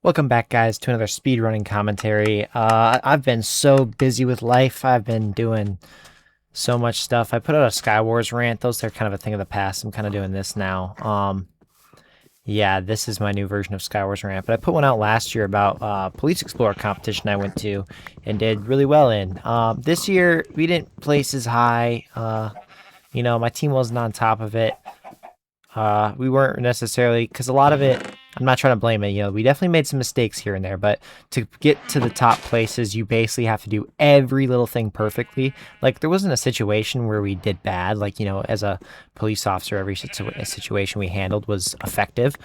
Welcome back, guys, to another speedrunning commentary. I've been so busy with life. I've been doing so much stuff. I put out a Skywars rant. Those are kind of a thing of the past. I'm kind of doing this now. Yeah, this is my new version of Skywars rant. But I put one out last year about Police Explorer competition I went to and did really well in. This year, we didn't place as high. My team wasn't on top of it. We weren't necessarily, because a lot of it, I'm not trying to blame it. We definitely made some mistakes here and there, but to get to the top places, you basically have to do every little thing perfectly. Like, there wasn't a situation where we did bad. Like, as a police officer, every situation we handled was effective.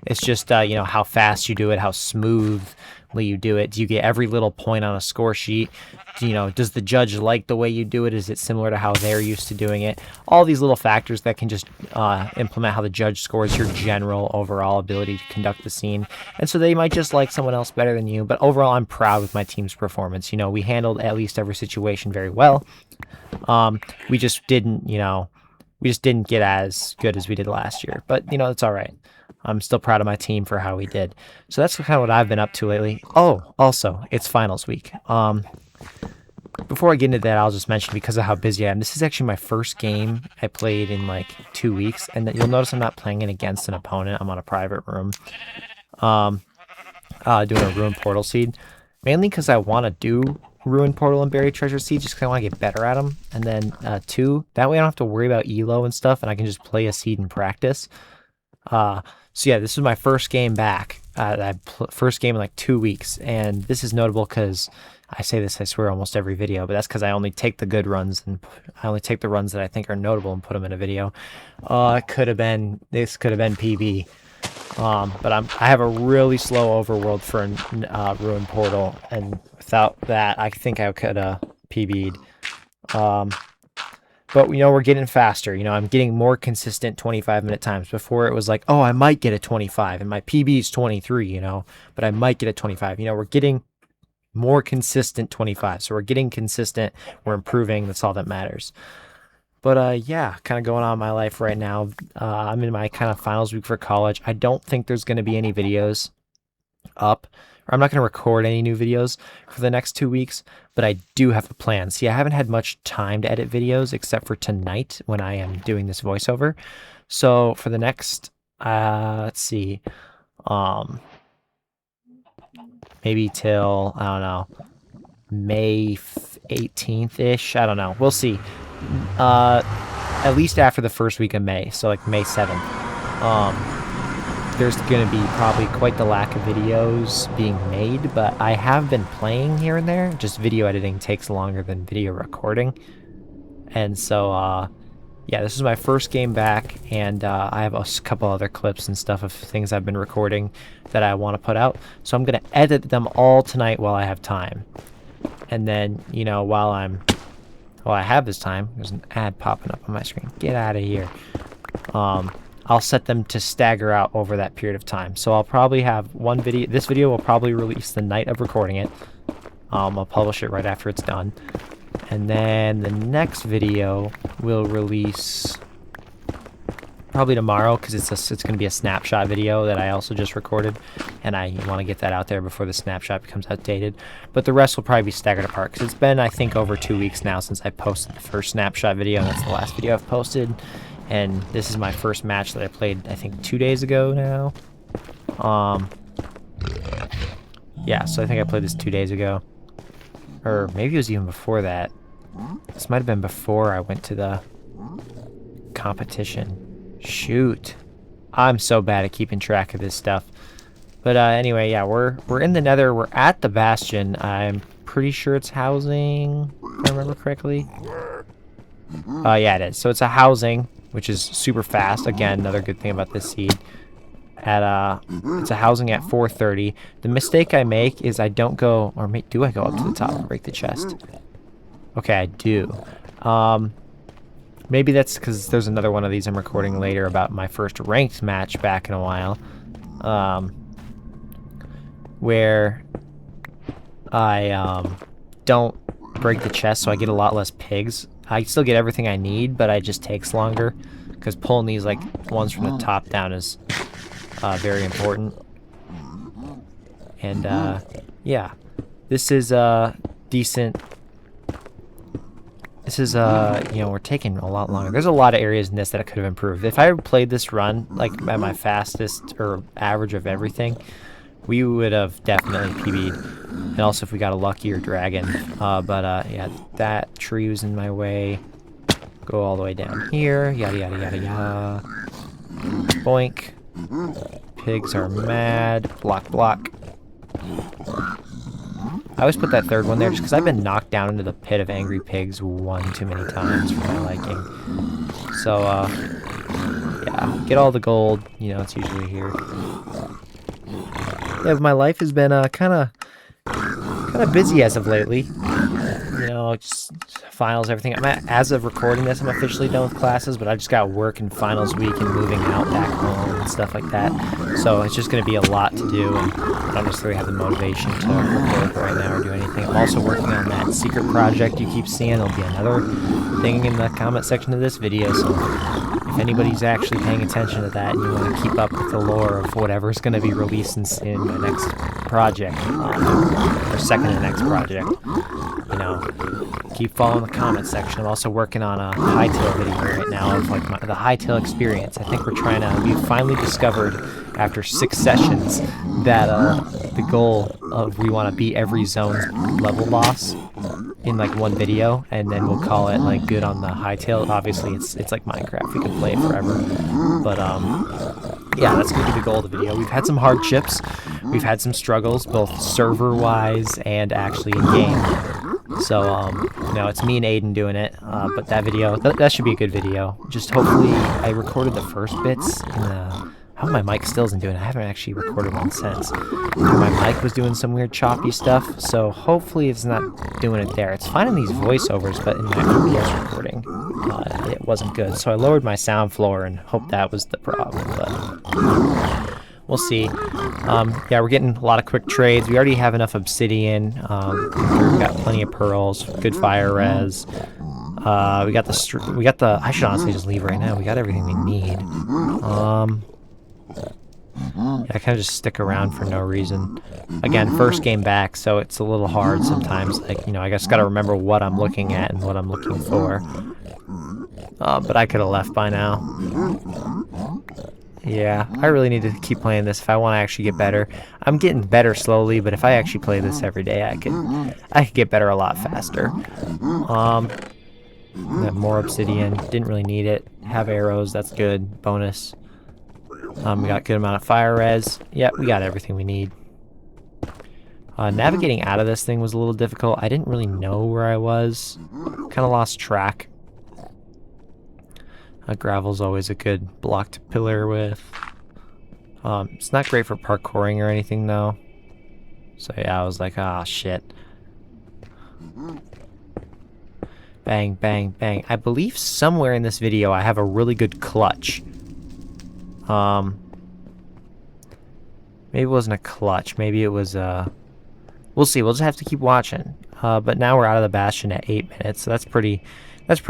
It's just, how fast you do it, how smoothly you do it. Do you get every little point on a score sheet? Does the judge like the way you do it? Is it similar to how they're used to doing it? All these little factors that can just implement how the judge scores your general overall ability to conduct the scene. And so they might just like someone else better than you. But overall, I'm proud with my team's performance. We handled at least every situation very well. We just didn't, get as good as we did last year. But, it's all right. I'm still proud of my team for how we did. So that's kind of what I've been up to lately. Oh, also, it's finals week. Before I get into that, I'll just mention, because of how busy I am, this is actually my first game I played in like 2 weeks, and you'll notice I'm not playing it against an opponent. I'm on a private room, doing a Ruin Portal Seed, mainly because I want to do Ruin Portal and Buried Treasure Seed, just because I want to get better at them, and then two, that way I don't have to worry about elo and stuff, and I can just play a seed in practice. So yeah, this is my first game back. First game in like 2 weeks, and this is notable because I say this, I swear, almost every video, but that's because I only take the good runs, and I only take the runs that I think are notable and put them in a video. This could have been PB, but I have a really slow overworld for Ruin Portal, and without that, I think I could have PB'd. But, we're getting faster. I'm getting more consistent 25-minute times. Before, it was like, oh, I might get a 25, and my PB is 23, but I might get a 25. We're getting more consistent 25. So we're getting consistent. We're improving. That's all that matters. But, yeah, kind of going on in my life right now. I'm in my kind of finals week for college. I don't think there's going to be any videos up. I'm not going to record any new videos for the next 2 weeks, but I do have a plan. See, I haven't had much time to edit videos except for tonight when I am doing this voiceover. So for the next, let's see, maybe till, I don't know, May 18th-ish. I don't know. We'll see. At least after the first week of May, so like May 7th. There's going to be probably quite the lack of videos being made, but I have been playing here and there. Just video editing takes longer than video recording. And so, yeah, this is my first game back, and I have a couple other clips and stuff of things I've been recording that I want to put out. So I'm going to edit them all tonight while I have time. And then, while I have this time, there's an ad popping up on my screen. Get out of here. I'll set them to stagger out over that period of time. So I'll probably have one video. This video will probably release the night of recording it. I'll publish it right after it's done. And then the next video will release probably tomorrow, because it's going to be a snapshot video that I also just recorded. And I want to get that out there before the snapshot becomes outdated. But the rest will probably be staggered apart, because it's been, I think, over 2 weeks now since I posted the first snapshot video. And that's the last video I've posted. And this is my first match that I played, I think, 2 days ago now. Yeah, so I think I played this 2 days ago. Or maybe it was even before that. This might have been before I went to the competition. Shoot. I'm so bad at keeping track of this stuff. But anyway, yeah, we're in the Nether. We're at the Bastion. I'm pretty sure it's housing, if I remember correctly. Yeah, it is. So it's a housing, which is super fast. Again, another good thing about this seed. It's a housing at 4:30. The mistake I make is I don't go, or do I go up to the top and break the chest? Okay, I do. Maybe that's because there's another one of these I'm recording later about my first ranked match back in a while, where I don't break the chest, so I get a lot less pigs. I still get everything I need, but it just takes longer, because pulling these ones from the top down is very important. And yeah, this is decent. This is you know, we're taking a lot longer. There's a lot of areas in this that I could have improved. If I played this run like at my fastest or average of everything, we would have definitely PB'd. And also if we got a luckier dragon. Yeah, that tree was in my way. Go all the way down here. Yada yada yada yada. Boink. Pigs are mad. Block block. I always put that third one there just because I've been knocked down into the pit of angry pigs one too many times for my liking. So, yeah, get all the gold. You know, it's usually here. Yeah, my life has been kind of busy as of lately. You know, just finals, everything. As of recording this, I'm officially done with classes, but I just got work and finals week and moving out back home and stuff like that. So it's just going to be a lot to do, and I don't necessarily have the motivation to record right now or do anything. I'm also working on that secret project you keep seeing. There'll be another thing in the comment section of this video, so if anybody's actually paying attention to that and you want to keep up with the lore of whatever's going to be released in the next project, or second to the next project, you know, keep following the comment section. I'm also working on a hightail video right now of like the hightail experience. I think we finally discovered after 6 sessions that the goal of we want to beat every zone's level loss in like one video, and then we'll call it like good on the hightail. Obviously it's like Minecraft, we can play it forever, but yeah, that's gonna be the goal of the video. We've had some hardships, we've had some struggles, both server wise and actually in game. So you know, it's me and Aiden doing it, but that video, that should be a good video. Just hopefully I recorded the first bits in the, how my mic still isn't doing it. I haven't actually recorded one since. My mic was doing some weird choppy stuff, so hopefully it's not doing it there. It's fine in these voiceovers, but in my OBS recording, it wasn't good. So I lowered my sound floor and hoped that was the problem, but we'll see. Yeah, we're getting a lot of quick trades. We already have enough obsidian. We've got plenty of pearls, good fire res. We got the, I should honestly just leave right now. We got everything we need. Yeah, I kind of just stick around for no reason. Again, first game back, so it's a little hard sometimes. Like, you know, I just gotta remember what I'm looking at and what I'm looking for. But I could have left by now. Yeah, I really need to keep playing this if I want to actually get better. I'm getting better slowly, but if I actually play this every day, I could get better a lot faster. Got more obsidian. Didn't really need it. Have arrows. That's good. Bonus. We got a good amount of fire res. Yep, we got everything we need. Navigating out of this thing was a little difficult. I didn't really know where I was. Kind of lost track. Gravel's always a good block to pillar with. It's not great for parkouring or anything though. So yeah, I was like, ah, shit. Bang, bang, bang. I believe somewhere in this video I have a really good clutch. Maybe it wasn't a clutch. Maybe it was we'll see. We'll just have to keep watching. But now we're out of the bastion at 8 minutes, so that's pretty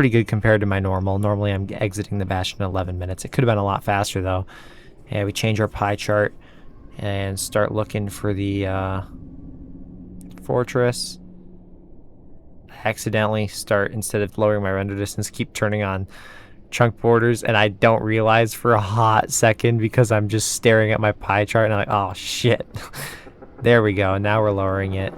good compared to my normal. Normally I'm exiting the bastion in 11 minutes. It could have been a lot faster though. Yeah, we change our pie chart and start looking for the fortress. I accidentally start, instead of lowering my render distance, keep turning on chunk borders, and I don't realize for a hot second because I'm just staring at my pie chart and I'm like, oh shit. There we go. Now we're lowering it.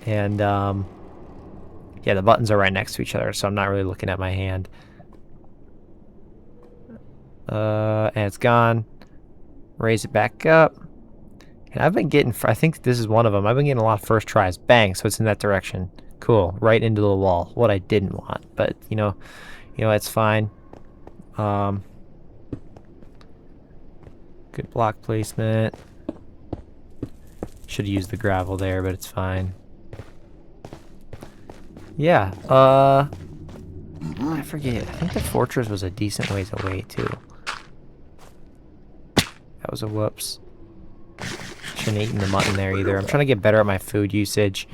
And yeah, the buttons are right next to each other, so I'm not really looking at my hand. And it's gone. Raise it back up. And I've been getting, I think this is one of them, I've been getting a lot of first tries. Bang, so it's in that direction. Cool, right into the wall. What I didn't want, but you know, it's fine. Good block placement. Should have used the gravel there, but it's fine. Yeah, I forget. I think the fortress was a decent ways away, too. That was a whoops. Shouldn't have eaten the mutton there, either. I'm trying to get better at my food usage.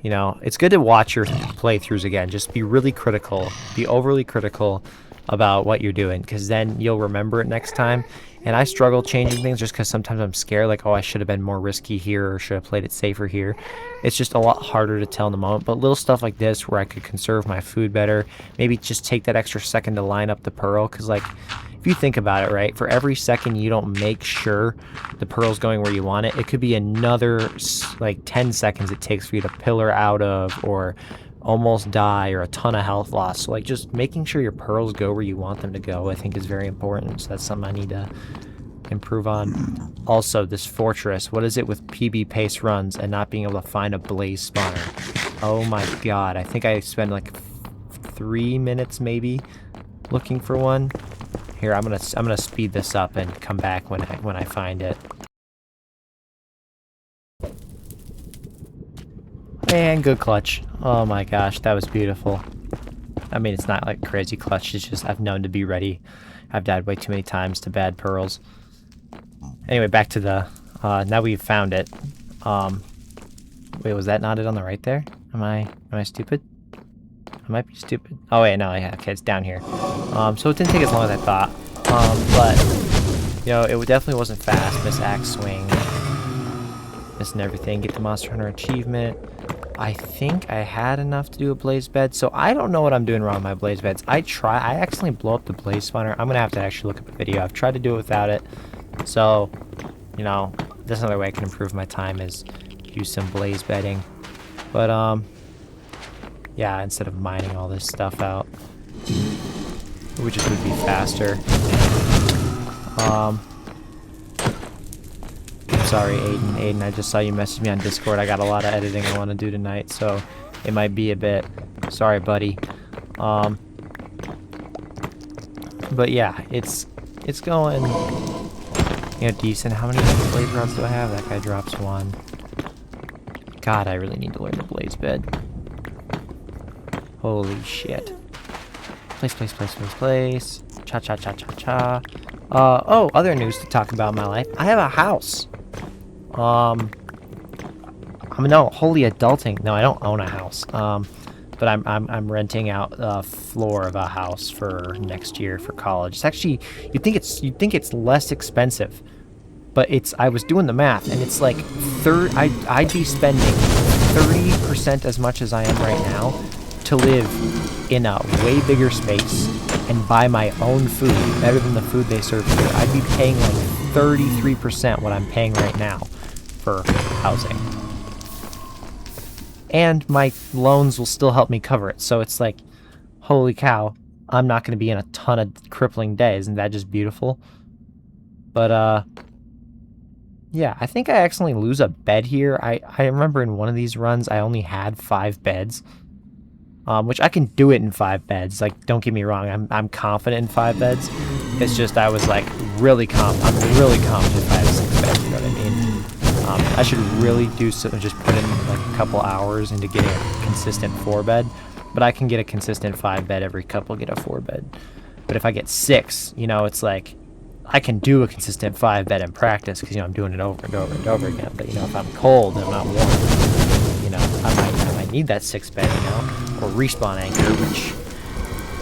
You know, it's good to watch your playthroughs again. Just be really critical. Be overly critical about what you're doing, because then you'll remember it next time. And I struggle changing things just because sometimes I'm scared, like, oh, I should have been more risky here or should have played it safer here. It's just a lot harder to tell in the moment. But little stuff like this where I could conserve my food better, maybe just take that extra second to line up the pearl. Because, like, if you think about it, right, for every second you don't make sure the pearl's going where you want it, it could be another, like, 10 seconds it takes for you to pillar out of or almost die or a ton of health loss. So, like, just making sure your pearls go where you want them to go, I think, is very important. So that's something I need to improve on. Also, this fortress, what is it with PB pace runs and not being able to find a blaze spawner? Oh my god, I think I spent like 3 minutes maybe looking for one. Here, I'm gonna speed this up and come back when I find it. And good clutch. Oh my gosh, that was beautiful. I mean, it's not like crazy clutch, it's just I've known to be ready. I've died way too many times to bad pearls. Anyway, back to the, now we've found it. Wait, was that knotted on the right there? Am I stupid? I might be stupid. Oh wait, no, yeah, okay, it's down here. So it didn't take as long as I thought. But, you know, it definitely wasn't fast. Miss axe swing. Missing everything. Get the Monster Hunter achievement. I think I had enough to do a blaze bed, so I don't know what I'm doing wrong with my blaze beds. I accidentally blow up the blaze spawner. I'm gonna have to actually look at the video. I've tried to do it without it. So, you know, that's another way I can improve my time is use some blaze bedding. But, yeah, instead of mining all this stuff out, which would be faster. Sorry, Aiden, I just saw you message me on Discord. I got a lot of editing I want to do tonight, so it might be a bit. Sorry, buddy. But yeah, it's going, you know, decent. How many blaze rods do I have? That guy drops one. God, I really need to learn the blaze bed. Holy shit. Place. Cha. Oh, other news to talk about in my life. I have a house. No, holy adulting. No, I don't own a house. But I'm renting out a floor of a house for next year for college. It's actually, you'd think it's less expensive, but I was doing the math and it's like I'd be spending 30% as much as I am right now to live in a way bigger space and buy my own food better than the food they serve here. I'd be paying like 33% what I'm paying right now for housing. And my loans will still help me cover it. So it's like, holy cow, I'm not going to be in a ton of crippling debt. Isn't that just beautiful? But, yeah, I think I accidentally lose a bed here. I remember in one of these runs, I only had 5 beds. Which I can do it in 5 beds. Like, don't get me wrong, I'm confident in 5 beds. It's just I was like really I'm really confident if I have 6 beds. You know what I mean? I should really do so. Just put in like a couple hours into getting a consistent 4 bed. But I can get a consistent 5 bed every couple. Get a 4 bed. But if I get 6, you know, it's like I can do a consistent 5 bed in practice because, you know, I'm doing it over and over and over again. But, you know, if I'm cold and I'm not warm, you know, I might need that 6 bed, you know, or respawn anchor, which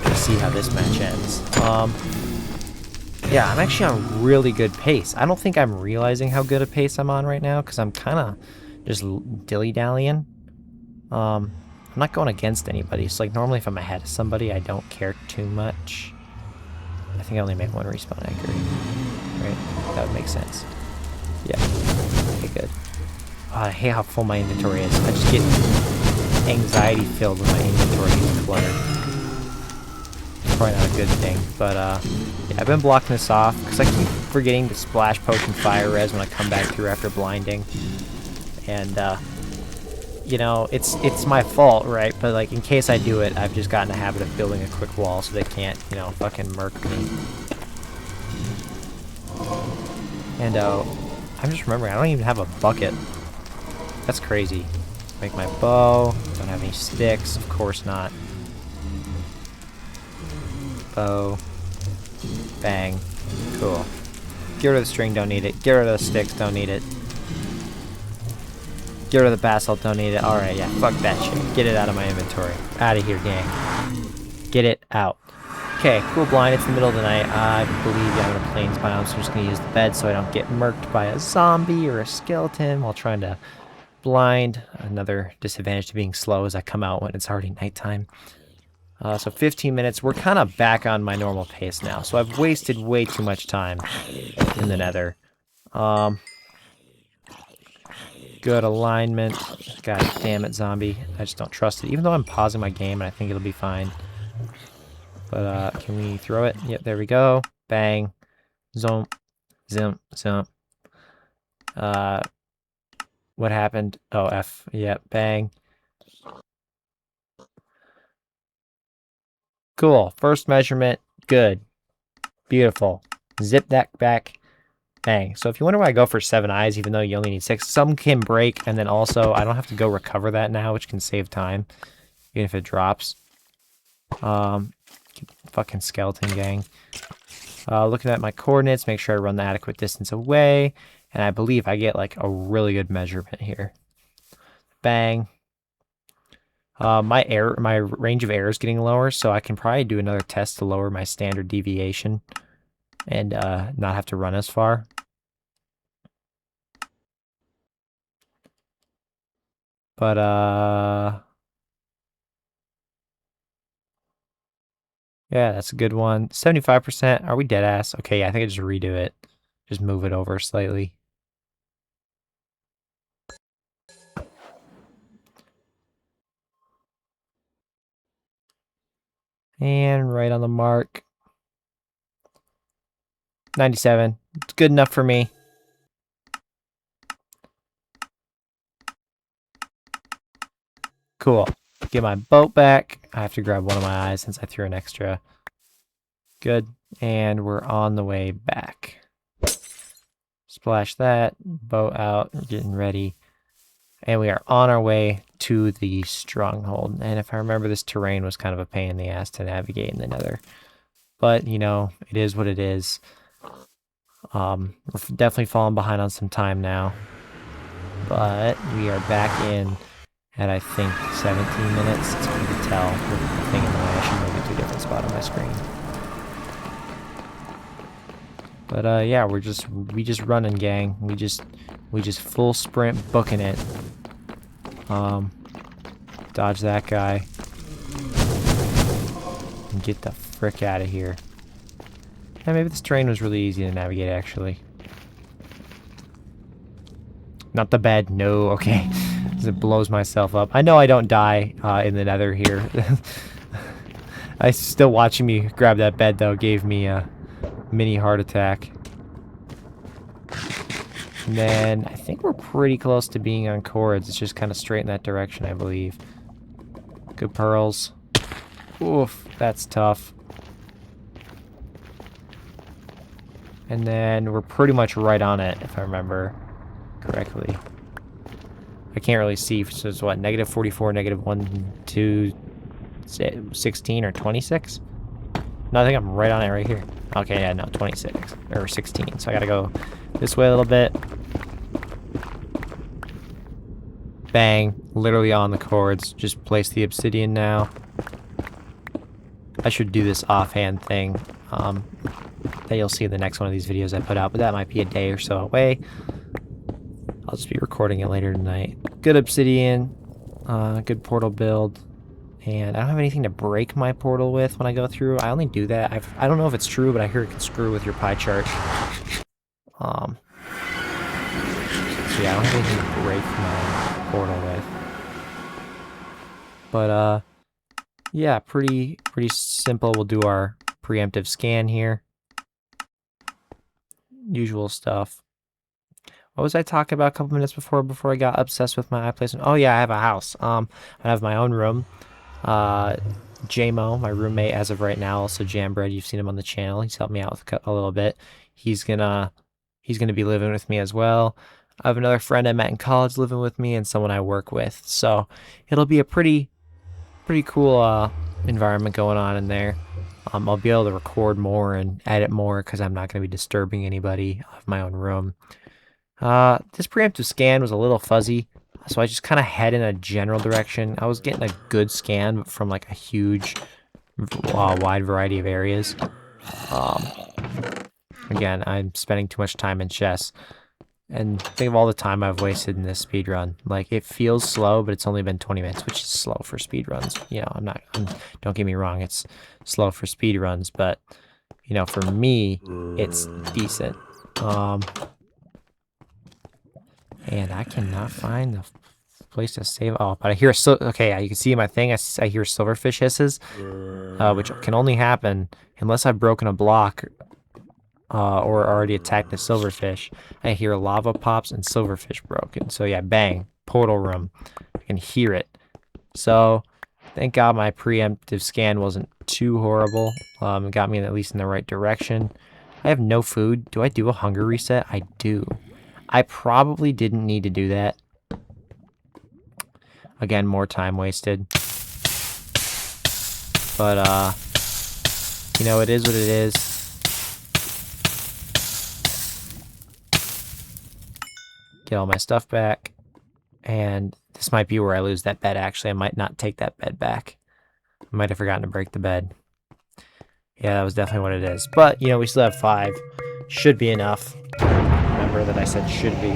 we'll see how this match ends. Yeah, I'm actually on really good pace. I don't think I'm realizing how good a pace I'm on right now because I'm kind of just dilly-dallying. I'm not going against anybody. So, like, normally if I'm ahead of somebody, I don't care too much. I think I only make 1 respawn anchor, right? That would make sense. Yeah. Okay, good. Oh, I hate how full my inventory is. I just get anxiety filled when my inventory gets cluttered. It's probably not a good thing, but yeah, I've been blocking this off because I keep forgetting to splash potion fire res when I come back through after blinding. And you know, it's my fault, right? But like in case I do it, I've just gotten a habit of building a quick wall so they can't, you know, fucking murk me. And I'm just remembering, I don't even have a bucket. That's crazy. Make my bow. Don't have any sticks. Of course not. Bow. Bang. Cool. Get rid of the string, don't need it. Get rid of the sticks, don't need it. Get rid of the basalt, don't need it. Alright, yeah, fuck that shit. Get it out of my inventory. Out of here, gang. Get it out. Okay, cool blind. It's the middle of the night. I believe I'm in a plains biome, so I'm just going to use the bed so I don't get murked by a zombie or a skeleton while trying to blind. Another disadvantage to being slow is I come out when it's already nighttime. So 15 minutes. We're kind of back on my normal pace now. So I've wasted way too much time in the nether. Good alignment. God damn it, zombie. I just don't trust it. Even though I'm pausing my game and I think it'll be fine. But can we throw it? Yep, there we go. Bang. Zomp. Zimp. Zimp. What happened? Oh, F. Yep, bang. Cool. First measurement. Good. Beautiful. Zip that back. Bang. So if you wonder why I go for 7 eyes, even though you only need 6, some can break, and then also I don't have to go recover that now, which can save time, even if it drops. Fucking skeleton gang. Looking at my coordinates, make sure I run the adequate distance away, and I believe I get like a really good measurement here. Bang. My range of error is getting lower, so I can probably do another test to lower my standard deviation and not have to run as far. But yeah, that's a good one. 75%. Are we dead ass? Okay, yeah, I think I just redo it. Just move it over slightly. And right on the mark. 97. It's good enough for me. Cool. Get my boat back. I have to grab one of my eyes since I threw an extra. Good. And we're on the way back. Splash that. Boat out. We're getting ready. And we are on our way to the stronghold. And if I remember, this terrain was kind of a pain in the ass to navigate in the nether. But, you know, it is what it is. We're definitely falling behind on some time now. But we are back in at, I think, 17 minutes. It's hard to tell with the thing in the way. I should move it to a different spot on my screen. But yeah, we just running, gang. We just full sprint booking it. Dodge that guy. And get the frick out of here. Yeah, maybe this terrain was really easy to navigate, actually. Not the bed, no, okay. It blows myself up. I know I don't die in the nether here. Still watching me grab that bed, though, gave me a mini heart attack. And then I think we're pretty close to being on cords. It's just kind of straight in that direction, I believe. Good pearls. Oof, that's tough. And then we're pretty much right on it, if I remember correctly. I can't really see, so it's what, negative 44, negative 1, 2, 16, or 26? No, I think I'm right on it right here. Okay, yeah, no, 26, or 16, so I gotta go this way a little bit. Bang, literally on the cords. Just place the obsidian now. I should do this offhand thing that you'll see in the next one of these videos I put out, but that might be a day or so away. I'll just be recording it later tonight. Good obsidian, good portal build, and I don't have anything to break my portal with when I go through. I only do that. I don't know if it's true, but I hear it can screw with your pie chart. So yeah, I don't have anything to break my portal with. But yeah, pretty simple. We'll do our preemptive scan here. Usual stuff. What was I talking about a couple minutes before I got obsessed with my eye placement? Oh yeah, I have a house. I have my own room. JMO, my roommate as of right now, also Jambread, you've seen him on the channel. He's helped me out with a little bit. He's gonna be living with me as well. I have another friend I met in college living with me and someone I work with. So it'll be a pretty cool environment going on in there. I'll be able to record more and edit more because I'm not going to be disturbing anybody of my own room. This preemptive scan was a little fuzzy, so I just kind of head in a general direction. I was getting a good scan from like a huge wide variety of areas. Again, I'm spending too much time in chess. And think of all the time I've wasted in this speed run. Like, it feels slow, but it's only been 20 minutes, which is slow for speed runs. You know, don't get me wrong, it's slow for speed runs, but, you know, for me, it's decent. And I cannot find the place to save. Oh, but I hear okay, you can see in my thing, I hear silverfish hisses, which can only happen unless I've broken a block or already attacked the silverfish. I hear lava pops and silverfish broken. So yeah, bang, portal room. I can hear it. So thank God my preemptive scan wasn't too horrible. It got me at least in the right direction. I have no food. Do I do a hunger reset? I do. I probably didn't need to do that. Again, more time wasted. But, you know, it is what it is. Get all my stuff back. And this might be where I lose that bed, actually. I might not take that bed back. I might have forgotten to break the bed. Yeah, that was definitely what it is. But, you know, we still have 5. Should be enough. Remember that I said should be.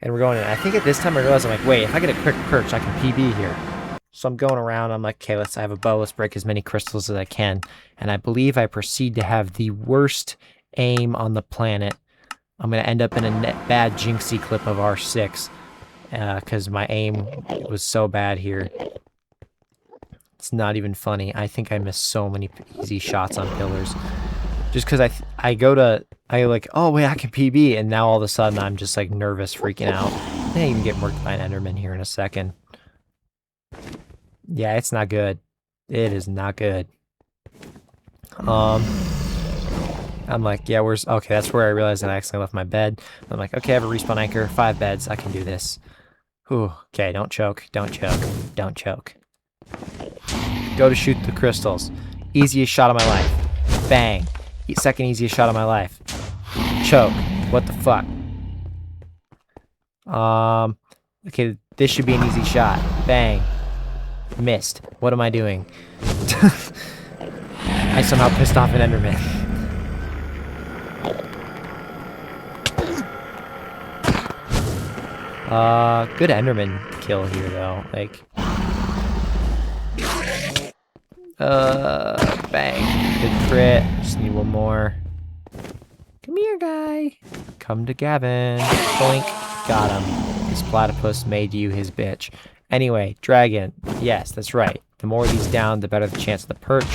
And we're going in. I think at this time I realized, I'm like, wait, if I get a quick perch, I can PB here. So I'm going around. I'm like, okay, I have a bow. Let's break as many crystals as I can. And I believe I proceed to have the worst aim on the planet. I'm going to end up in a bad jinxie clip of R6. Because my aim was so bad here. It's not even funny. I think I missed so many easy shots on pillars. Just because I like, oh wait, I can PB, and now all of a sudden I'm just like nervous, freaking out. I didn't even get murked by an Enderman here in a second. Yeah, it's not good. It is not good. I'm like, yeah, okay, that's where I realized that I accidentally left my bed. I'm like, okay, I have a respawn anchor, 5 beds, I can do this. Whew, okay, don't choke, don't choke, don't choke. Go to shoot the crystals. Easiest shot of my life. Bang. Second easiest shot of my life. Choke. What the fuck? Okay, this should be an easy shot. Bang. Missed. What am I doing? I somehow pissed off an Enderman. Good Enderman kill here, though. Like... bang. Good crit. Just need one more. Come here, guy. Come to Gavin. Boink. Got him. This platypus made you his bitch. Anyway, dragon. Yes, that's right. The more of these down, the better the chance of the perch.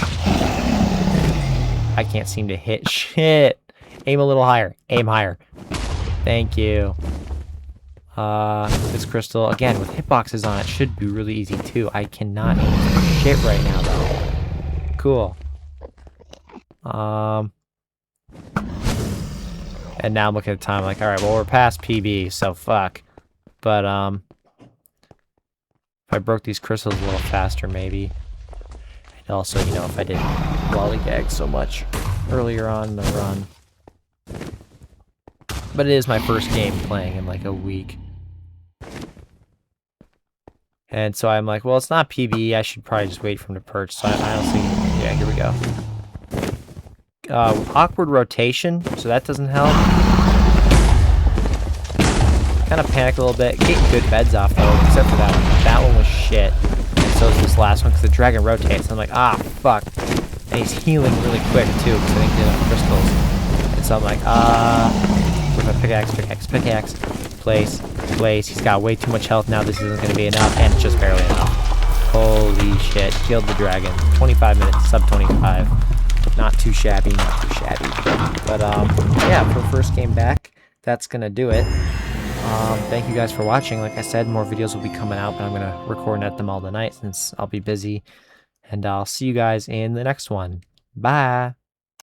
I can't seem to hit shit. Aim a little higher. Aim higher. Thank you. This crystal, again, with hitboxes on it, should be really easy, too. I cannot aim shit right now, though. Cool. And now I'm looking at the time, like, alright, well, we're past PB, so fuck. But, if I broke these crystals a little faster, maybe. And also, you know, if I didn't lollygag so much earlier on in the run. But it is my first game playing in, like, a week. And so I'm like, well, it's not PB. I should probably just wait for him to perch. So I honestly, yeah, here we go. Awkward rotation, so that doesn't help. Kind of panicked a little bit. Getting good beds off, though, except for that one. That one was shit. And so is this last one, because the dragon rotates. I'm like, ah, fuck. And he's healing really quick, too, because I think he did enough crystals. And so I'm like, where's my pickaxe? Place. He's got way too much health now. This isn't going to be enough, and it's just barely enough. Holy shit. Killed the dragon. 25 minutes, sub 25. Not too shabby. But, yeah, for first game back, that's going to do it. Thank you guys for watching. Like I said, more videos will be coming out, but I'm going to record and edit them all tonight since I'll be busy. And I'll see you guys in the next one. Bye!